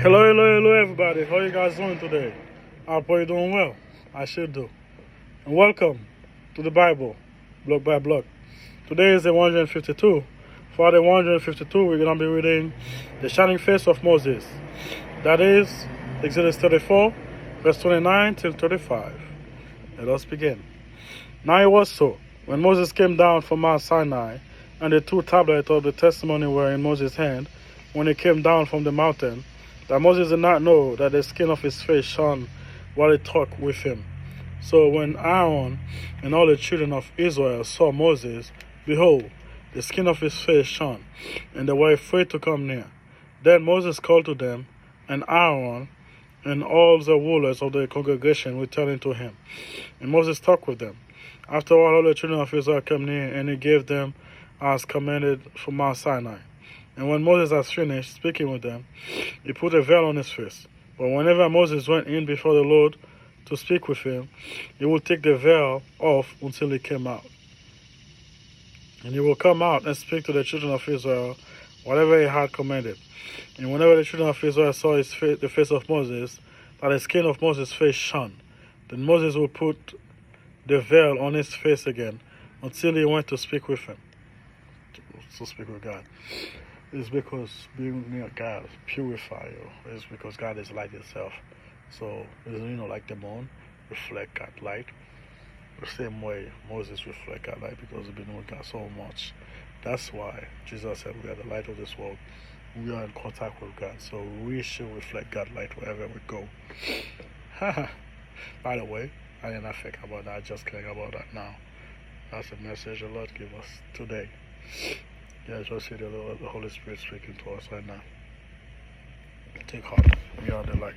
Hello, everybody. How you guys doing today? I hope you're doing well. I should do. And welcome to the Bible, block by block. Today is the 152. For the 152, we're going to be reading the shining face of Moses. That is Exodus 34, verse 29 till 35. Let us begin. Now it was so, when Moses came down from Mount Sinai, and the two tablets of the testimony were in Moses' hand, when he came down from the mountain, that Moses did not know that the skin of his face shone while he talked with him. So when Aaron and all the children of Israel saw Moses, behold, the skin of his face shone, and they were afraid to come near. Then Moses called to them, and Aaron and all the rulers of the congregation returning to him. And Moses talked with them. Afterward, all the children of Israel came near, and he gave them as commanded from Mount Sinai. And when Moses had finished speaking with them, he put a veil on his face. But whenever Moses went in before the Lord to speak with him, he would take the veil off until he came out. And he will come out and speak to the children of Israel whatever he had commanded. And whenever the children of Israel saw the face of Moses, that the skin of Moses' face shone, then Moses would put the veil on his face again until he went to speak with him, to speak with God. It's because being near God purify you. It's because God is light itself. So, like the moon reflect God light. The same way Moses reflect God light because he's been with God so much. That's why Jesus said we are the light of this world. We are in contact with God. So we should reflect God light wherever we go. By the way, I did not think about that. I just think about that now. That's the message the Lord gave us today. Yeah, just see the Holy Spirit speaking to us right now. Take heart. We are the light.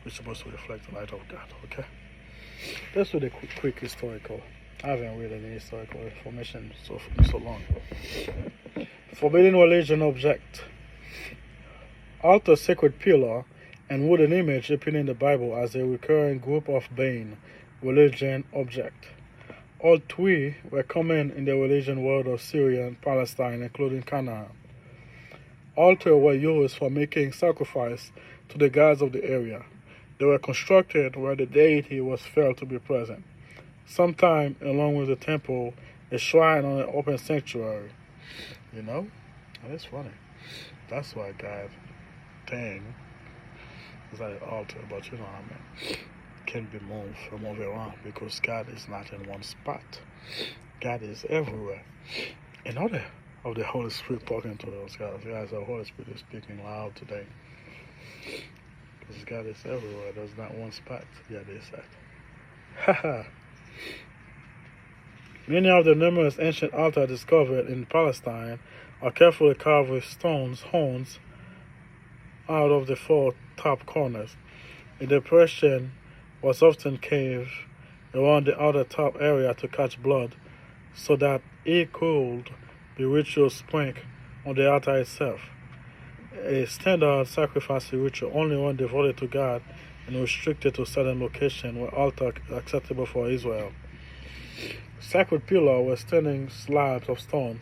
We're supposed to reflect the light of God, okay? Let's do the quick historical. I haven't read any historical information so long. Forbidden religion object. Altar, sacred pillar, and wooden image appear in the Bible as a recurring group of Bain religion object. All three were common in the religion world of Syria and Palestine, including Canaan. Altars were used for making sacrifice to the gods of the area. They were constructed where the deity was felt to be present. Sometimes, along with the temple, a shrine or an open sanctuary. That's funny. That's why God thing is like an altar, but can be moved around because God is not in one spot. God is everywhere. In order of the Holy Spirit talking to those guys, the Holy Spirit is speaking loud today. Because God is everywhere. There's not one spot. Yeah, they said. Many of the numerous ancient altars discovered in Palestine are carefully carved with stones, horns, out of the four top corners. A depression was often caved around the outer top area to catch blood, so that it could be ritual sprinkled on the altar itself. A standard sacrifice ritual, only one devoted to God and restricted to certain locations, were altar acceptable for Israel. Sacred pillars were standing slabs of stone,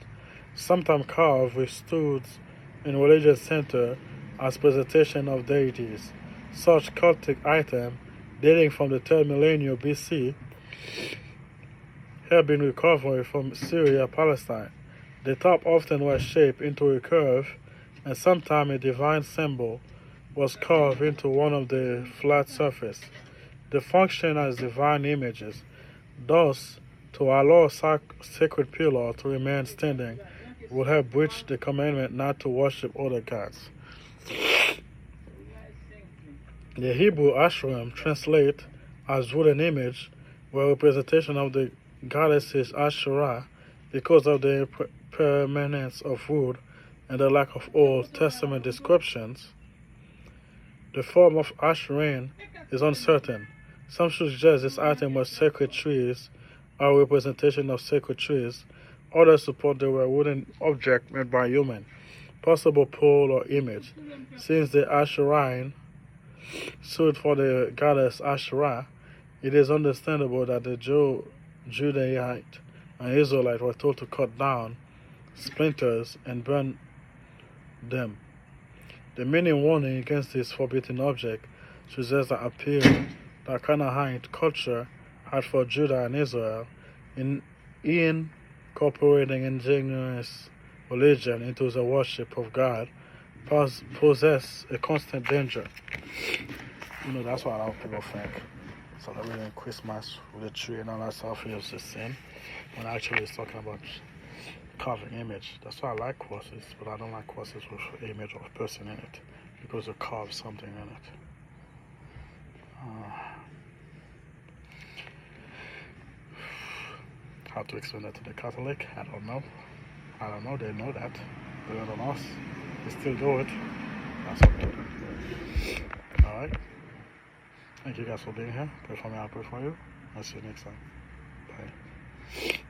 sometimes carved with studs in religious center as presentation of deities. Such cultic items, dating from the 3rd millennium BC, have been recovered from Syria and Palestine. The top often was shaped into a curve, and sometimes a divine symbol was carved into one of the flat surface. They function as divine images. Thus, to allow sacred pillar to remain standing would have breached the commandment not to worship other gods. The Hebrew Asherim translate as wooden image were representation of the goddesses Asherah because of the permanence of wood and the lack of Old Testament descriptions. The form of Asherim is uncertain. Some suggest this item was sacred trees or representation of sacred trees. Others support they were wooden objects made by human, possible pole or image. Since the Asherim stood for the goddess Asherah, it is understandable that the Judaite and Israelite were told to cut down splinters and burn them. The meaning warning against this forbidden object suggests that appeal that Canaanite culture had for Judah and Israel in incorporating indigenous religion into the worship of God possess a constant danger. That's what a lot of people think. Celebrating Christmas with a tree and all that stuff is the sin, when actually it's talking about carving image. That's why I like crosses, but I don't like crosses with an image of a person in it, because you carve something in it. How to explain that to the Catholic? I don't know. They know that. Better than us. They still do it. That's okay. Alright. Thank you guys for being here. Pray for me, I'll pray for you. I'll see you next time. Bye.